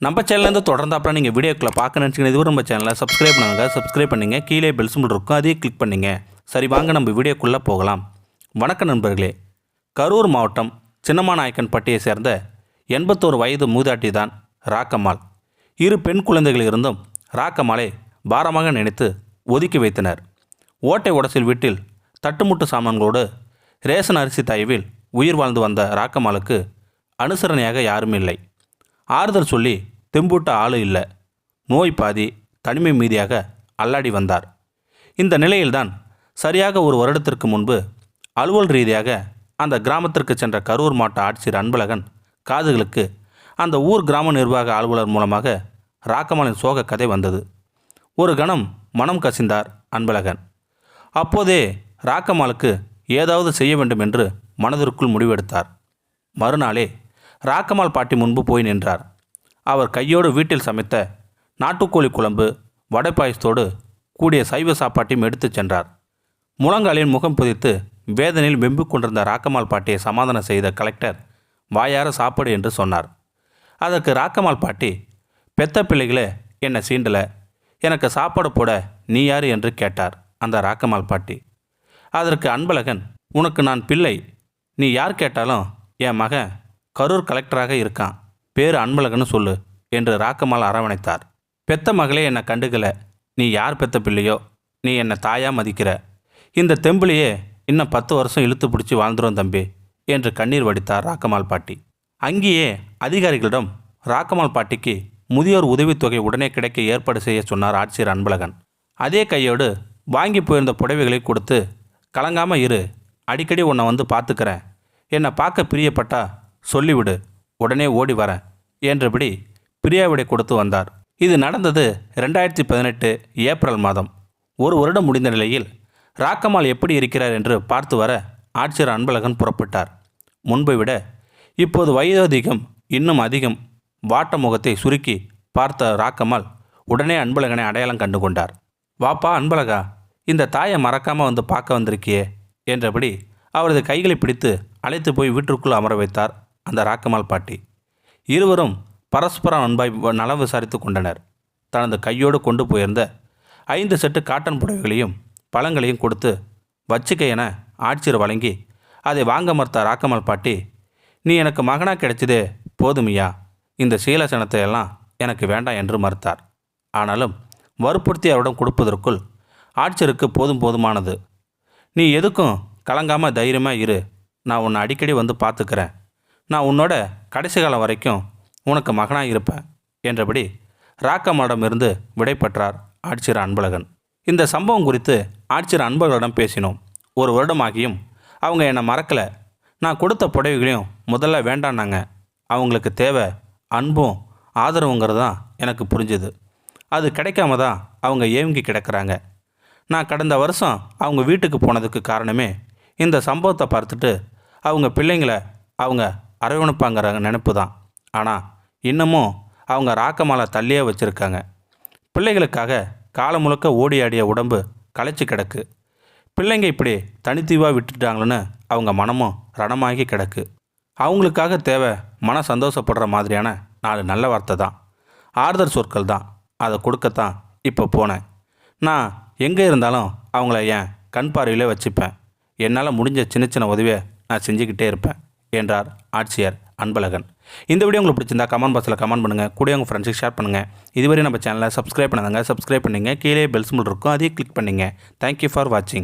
நம்ம சேனல்லேருந்து தொடர்ந்தாப்புல நீங்கள் வீடியோக்களை பார்க்க நினச்சிங்கன்னா இதுவரை நம்ம சேனலை சப்ஸ்கிரைப் பண்ணுங்கள். சப்ஸ்கிரைப் பண்ணிங்க. கீழே பெல் சிம்பிள் இருக்கும், அதையும் கிளிக் பண்ணிங்க. சரி, வாங்க நம்ம வீடியோக்குள்ளே போகலாம். வணக்கம் நண்பர்களே. கரூர் மாவட்டம் சின்னமாநாயக்கன்பட்டியை சேர்ந்த 81 வயது மூதாட்டி தான் ராக்கம்மாள். 2 பெண் குழந்தைகள் இருந்தும் ராக்கம்மாளை பாரமாக நினைத்து ஒதுக்கி வைத்தனர். ஓட்டை உடசில் வீட்டில் தட்டுமுட்டு சாமான்களோடு ரேஷன் அரிசி தயவில் உயிர் வாழ்ந்து வந்த ராக்கம்மாளுக்கு அனுசரணையாக யாரும் இல்லை. ஆறுதல் சொல்லி தெம்பூட்ட ஆளு இல்லை. நோய் பாதி, தனிமை மீதியாக அல்லாடி வந்தார். இந்த நிலையில்தான் சரியாக 1 வருடத்திற்கு முன்பு அலுவல் ரீதியாக அந்த கிராமத்திற்கு சென்ற கரூர் மாவட்ட ஆட்சியர் அன்பழகன் காதுகளுக்கு அந்த ஊர் கிராம நிர்வாக அலுவலர் மூலமாக ராக்கம்மாளின் சோக கதை வந்தது. ஒரு கணம் மனம் கசிந்தார் அன்பழகன். அப்போதே ராக்கம்மாளுக்கு ஏதாவது செய்ய வேண்டும் என்று மனதிற்குள் முடிவெடுத்தார். மறுநாளே ராக்கம்மாள் பாட்டி முன்பு போய் நின்றார். அவர் கையோடு வீட்டில் சமைத்த நாட்டுக்கோழி குழம்பு, வடை பாயசத்தோடு கூடிய சைவ சாப்பாட்டையும் எடுத்துச் சென்றார். முழங்காலில் முகம் புதைத்து வேதனையில் வெம்பு கொண்டிருந்த ராக்கம்மாள் பாட்டியை சமாதானம் செய்த கலெக்டர் வாயார சாப்பாடு என்று சொன்னார். அதற்கு ராக்கம்மாள் பாட்டி, பெத்த பிள்ளைகளே என்னை சீண்டலை, எனக்கு சாப்பாடு போட நீ யார் என்று கேட்டார் அந்த ராக்கம்மாள் பாட்டி. அதற்கு அன்பழகன், உனக்கு நான் பிள்ளை, நீ யார் கேட்டாலும் என் மகன் கரூர் கலெக்டராக இருக்கான், பேர் அன்பழகன்னு சொல்லு என்று ராக்கம்மாள் அரவணைத்தார். பெத்த மகளே என்னை கண்டுக்கல, நீ யார் பெத்த பிள்ளையோ, நீ என்னை தாயா மதிக்கிற, இந்த தெம்பிளையே இன்னும் 10 வருஷம் இழுத்து பிடிச்சி வாழ்ந்துரும் தம்பி என்று கண்ணீர் வடித்தார் ராக்கம்மாள் பாட்டி. அங்கேயே அதிகாரிகளிடம் ராக்கம்மாள் பாட்டிக்கு முதியோர் உதவித்தொகை உடனே கிடைக்க ஏற்பாடு செய்ய சொன்னார் ஆட்சியர் அன்பழகன். அதே கையோடு வாங்கி போயிருந்த புடவைகளை கொடுத்து, கலங்காமல் இரு, அடிக்கடி உன்னை வந்து பார்த்துக்கிறேன், என்னை பார்க்க பிரியப்பட்டா சொல்லிவிடு, உடனே ஓடி வரேன் என்றபடி பிரியாவிடை கொடுத்து வந்தார். இது நடந்தது 2018 ஏப்ரல் மாதம். 1 வருடம் முடிந்த நிலையில் ராக்கம்மாள் எப்படி இருக்கிறார் என்று பார்த்து வர ஆட்சியர் அன்பழகன் புறப்பட்டார். முன்பை விட இப்போது வயது இன்னும் அதிகம். வாட்ட முகத்தை சுருக்கி பார்த்த ராக்கம்மாள் உடனே அன்பழகனை அடையாளம் கண்டு கொண்டார். வாப்பா அன்பழகா, இந்த தாயை மறக்காமல் வந்து பார்க்க வந்திருக்கியே என்றபடி அவரது கைகளை பிடித்து அழைத்து போய் வீட்டிற்குள் அமர வைத்தார் அந்த ராக்கம்மாள் பாட்டி. இருவரும் பரஸ்பரம் அன்பாய் நலம் விசாரித்து கொண்டனர். தனது கையோடு கொண்டு போயிருந்த 5 செட்டு காட்டன் புடவைகளையும் பழங்களையும் கொடுத்து வச்சுக்க என ஆட்சியர் வழங்கி அதை வாங்க மறுத்த ராக்கம்மாள் பாட்டி, நீ எனக்கு மகனாக கிடைச்சதே போதுமையா, இந்த சீலசனத்தை எல்லாம் எனக்கு வேண்டாம் என்று மறுத்தார். ஆனாலும் வற்புறுத்தி அவரிடம் கொடுப்பதற்குள் ஆட்சியருக்கு போதுமானது. நீ எதுக்கும் கலங்காமல் தைரியமாக இரு, நான் உன்னை அடிக்கடி வந்து பார்த்துக்கிறேன், நான் உன்னோட கடைசி காலம் வரைக்கும் உனக்கு மகனாக இருப்பேன் என்றபடி ராக்கம்மாளிடமிருந்து விடை பெற்றார் ஆட்சியர் அன்பழகன். இந்த சம்பவம் குறித்து ஆட்சியர் அன்பழகனிடம் பேசினோம். 1 வருடமாகியும் அவங்க என்னை மறக்கலை. நான் கொடுத்த புடவைகளையும் முதல்ல வேண்டான்னாங்க. அவங்களுக்கு தேவை அன்பும் ஆதரவுங்கிறது தான் எனக்கு புரிஞ்சுது. அது கிடைக்காம தான் அவங்க ஏங்கி கிடக்கிறாங்க. நான் கடந்த வருஷம் அவங்க வீட்டுக்கு போனதுக்கு காரணமே இந்த சம்பவத்தை பார்த்துட்டு அவங்க பிள்ளைங்களை அவங்க அரவணைப்பாங்கிற நினைப்பு தான். ஆனால் இன்னமும் அவங்க ராக்கம்மாளை தள்ளியே வச்சுருக்காங்க. பிள்ளைகளுக்காக காலம் முழுக்க ஓடி ஆடிய உடம்பு களைச்சி கிடக்கு. பிள்ளைங்க இப்படி தனித்தீவாக விட்டுட்டாங்களேன்னு அவங்க மனமும் ரணமாகி கிடக்கு. அவங்களுக்காக தேவை மன சந்தோஷப்படுற மாதிரியான 4 நல்ல வார்த்தை தான், ஆறுதல் சொற்கள் தான். அதை கொடுக்கத்தான் இப்போ போனேன். நான் எங்கே இருந்தாலும் அவங்கள என் கண் பார்வையிலே வச்சுப்பேன். என்னால் முடிஞ்ச சின்ன உதவியை நான் செஞ்சுக்கிட்டே இருப்பேன் என்றார் ஆட்சியர் அன்பழகன். இந்த வீடியோ உங்களுக்கு பிடிச்சிருந்தா கமெண்ட் பாக்ஸில் கமெண்ட் பண்ணுங்கள், கூட உங்கள் ஃப்ரெண்ட்ஸுக்கு ஷேர் பண்ணுங்கள். இதுவரை நம்ம சேனலை சப்ஸ்கிரைப் பண்ணாதங்க சப்ஸ்கிரைப் பண்ணிங்க. கீழே பெல் சிம்பிள் இருக்கும், அதையும் கிளிக் பண்ணிங்க. தேங்க்யூ ஃபார் வாட்சிங்.